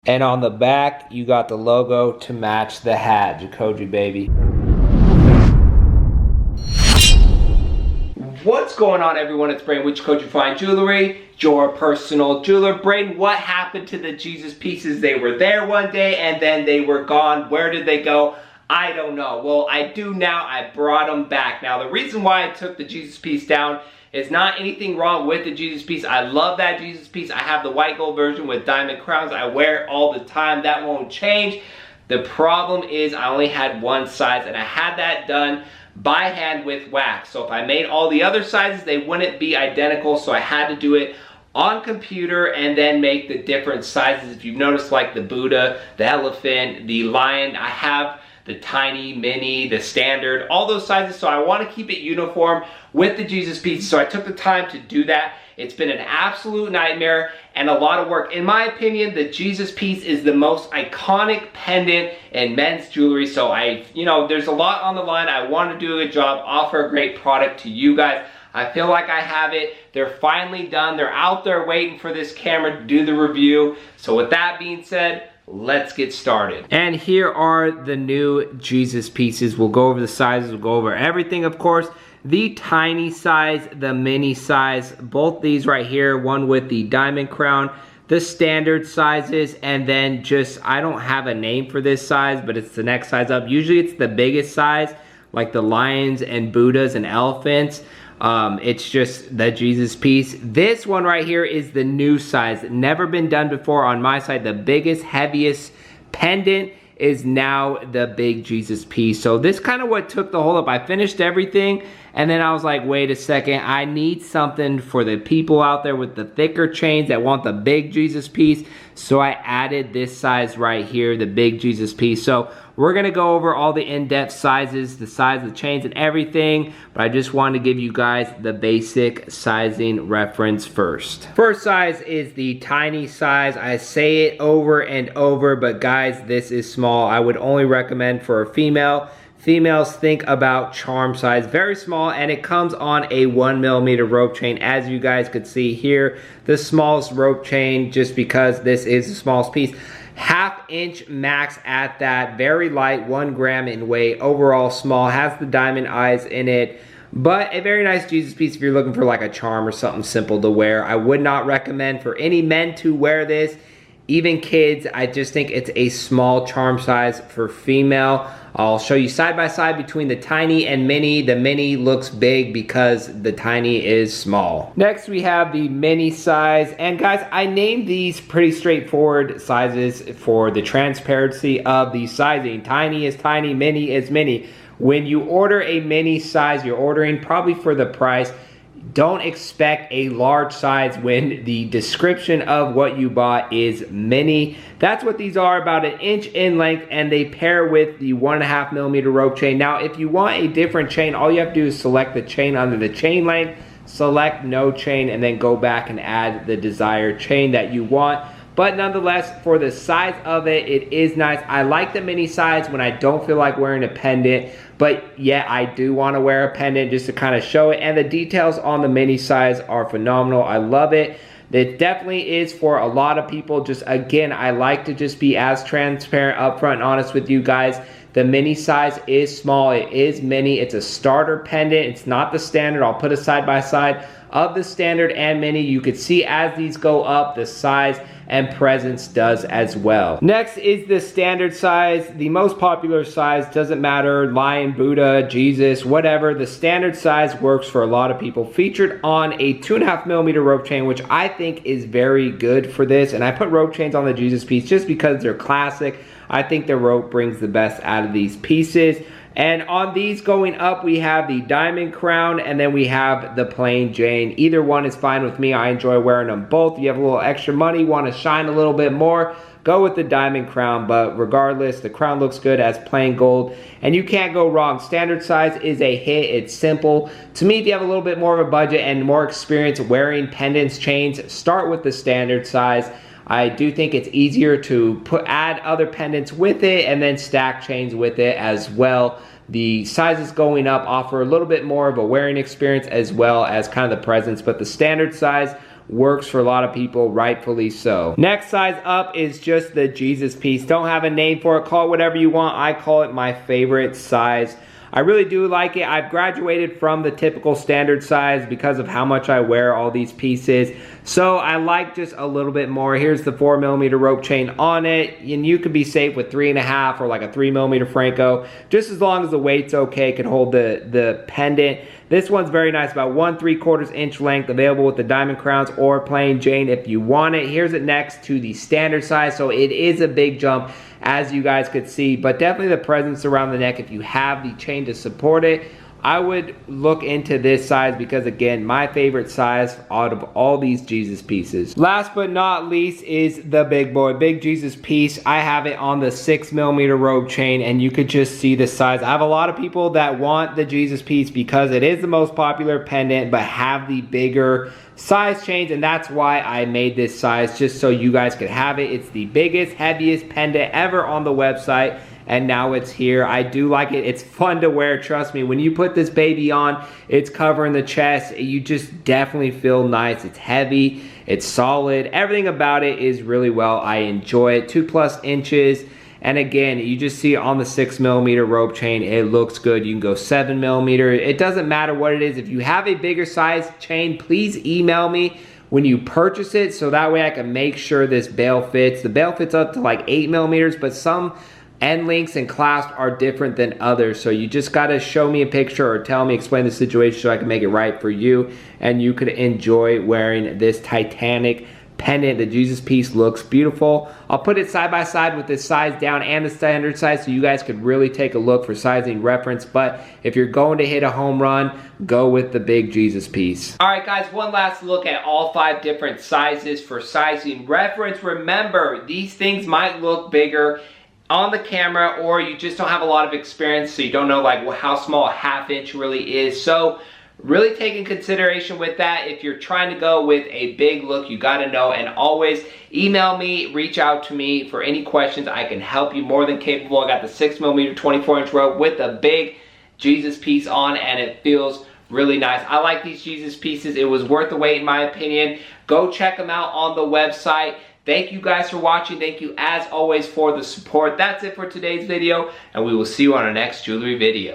And on the back, you got the logo to match the hat. JACOJE, baby. What's going on, everyone? It's Braden with JACOJE Fine Jewelry, your personal jeweler. Braden, what happened to the Jesus pieces? They were there one day and then they were gone. Where did they go? I don't know. Well, I do now. I brought them back. Now, the reason why I took the Jesus piece down is not anything wrong with the Jesus piece. I love that Jesus piece. I have the white gold version with diamond crowns. I wear it all the time. That won't change. The problem is I only had one size, and I had that done by hand with wax. So if I made all the other sizes, they wouldn't be identical. So I had to do it on computer and then make the different sizes. If you've noticed, like the Buddha, the elephant, the lion, I have the tiny, mini, the standard, all those sizes. So I want to keep it uniform with the Jesus piece. So I took the time to do that. It's been an absolute nightmare and a lot of work. In my opinion, the Jesus piece is the most iconic pendant in men's jewelry. So there's a lot on the line. I want to do a good job, offer a great product to you guys. I feel like I have it. They're finally done. They're out there waiting for this camera to do the review. So with that being said, let's get started. And here are the new Jesus pieces. We'll go over the sizes, we'll go over everything, of course. The tiny size, the mini size, both these right here, one with the diamond crown, the standard sizes, and then just, I don't have a name for this size, but it's the next size up. Usually it's the biggest size, like the lions and Buddhas and elephants. It's just the Jesus piece. This one right here is the new size. Never been done before on my side. The biggest, heaviest pendant is now the big Jesus piece. So this kind of what took the hold up. I finished everything and then I was like, wait a second, I need something for the people out there with the thicker chains that want the big Jesus piece. So I added this size right here, the big Jesus piece. So we're gonna go over all the in-depth sizes, the size of the chains and everything, but I just wanted to give you guys the basic sizing reference first. First size is the tiny size. I say it over and over, but guys, this is small. I would only recommend for a female. Females, think about charm size, very small, and it comes on a 1mm rope chain, as you guys could see here. The smallest rope chain, just because this is the smallest piece. 1/2 inch max at that, very light, 1 gram in weight, overall small, has the diamond eyes in it, but a very nice Jesus piece if you're looking for like a charm or something simple to wear. I would not recommend for any men to wear this, even kids. I just think it's a small charm size for female. I'll show you side by side between the tiny and mini. The mini looks big because the tiny is small. Next we have the mini size, and guys, I named these pretty straightforward sizes for the transparency of the sizing. Tiny is tiny, mini is mini. When you order a mini size, you're ordering probably for the price. Don't expect a large size when the description of what you bought is mini. That's what these are, about 1 inch in length, and they pair with the 1.5mm rope chain. Now, if you want a different chain, all you have to do is select the chain under the chain length, select no chain, and then go back and add the desired chain that you want. But nonetheless, for the size of it, it is nice. I like the mini size when I don't feel like wearing a pendant, but yeah, I do want to wear a pendant just to kind of show it. And the details on the mini size are phenomenal. I love it. It definitely is for a lot of people. Just again, I like to just be as transparent, upfront, and honest with you guys. The mini size is small. It is mini. It's a starter pendant. It's not the standard. I'll put a side by side of the standard and mini. You could see as these go up, the size and presence does as well. Next is the standard size, the most popular size. Doesn't matter, lion, Buddha, Jesus, whatever. The standard size works for a lot of people. Featured on a 2.5mm rope chain, which I think is very good for this. And I put rope chains on the Jesus piece just because they're classic. I think the rope brings the best out of these pieces. And on these going up, we have the diamond crown, and then we have the plain Jane. Either one is fine with me. I enjoy wearing them both. You have a little extra money, want to shine a little bit more, go with the diamond crown. But regardless, the crown looks good as plain gold, and you can't go wrong. Standard size is a hit. It's simple. To me, if you have a little bit more of a budget and more experience wearing pendants, chains, start with the standard size. I do think it's easier to add other pendants with it and then stack chains with it as well. The sizes going up offer a little bit more of a wearing experience as well as kind of the presence, but the standard size works for a lot of people, rightfully so. Next size up is just the Jesus piece. Don't have a name for it, call it whatever you want. I call it my favorite size. I really do like it. I've graduated from the typical standard size because of how much I wear all these pieces. So I like just a little bit more. Here's the 4mm rope chain on it. And you can be safe with 3.5 or like a 3mm Franco. Just as long as the weight's okay, can hold the pendant. This one's very nice, about 1¾ inch length, available with the diamond crowns or plain Jane if you want it. Here's it next to the standard size, so it is a big jump, as you guys could see, but definitely the presence around the neck. If you have the chain to support it, I would look into this size because, again, my favorite size out of all these Jesus pieces. Last but not least is the big boy, big Jesus piece. I have it on the 6mm rope chain, and you could just see the size. I have a lot of people that want the Jesus piece because it is the most popular pendant, but have the bigger size chains, and that's why I made this size, just so you guys could have it. It's the biggest, heaviest pendant ever on the website, and now it's here. I do like it. It's fun to wear, trust me. When you put this baby on, it's covering the chest. You just definitely feel nice. It's heavy, it's solid. Everything about it is really well. I enjoy it. 2+ inches. And again, you just see it on the 6mm rope chain. It looks good. You can go 7mm. It doesn't matter what it is. If you have a bigger size chain, please email me when you purchase it, so that way I can make sure this bail fits. The bail fits up to like 8mm, but some end links and clasp are different than others, so you just gotta show me a picture or tell me, explain the situation so I can make it right for you, and you could enjoy wearing this Titanic pendant. The Jesus piece looks beautiful. I'll put it side by side with the size down and the standard size so you guys could really take a look for sizing reference, but if you're going to hit a home run, go with the big Jesus piece. All right guys, one last look at all 5 different sizes for sizing reference. Remember, these things might look bigger on the camera, or you just don't have a lot of experience, so you don't know like how small a 1/2 inch really is. So really take in consideration with that. If you're trying to go with a big look, you gotta know, and always email me, reach out to me for any questions. I can help you, more than capable. I got the 6mm 24-inch rope with a big Jesus piece on, and it feels really nice. I like these Jesus pieces. It was worth the wait in my opinion. Go check them out on the website. Thank you guys for watching. Thank you as always for the support. That's it for today's video, and we will see you on our next jewelry video.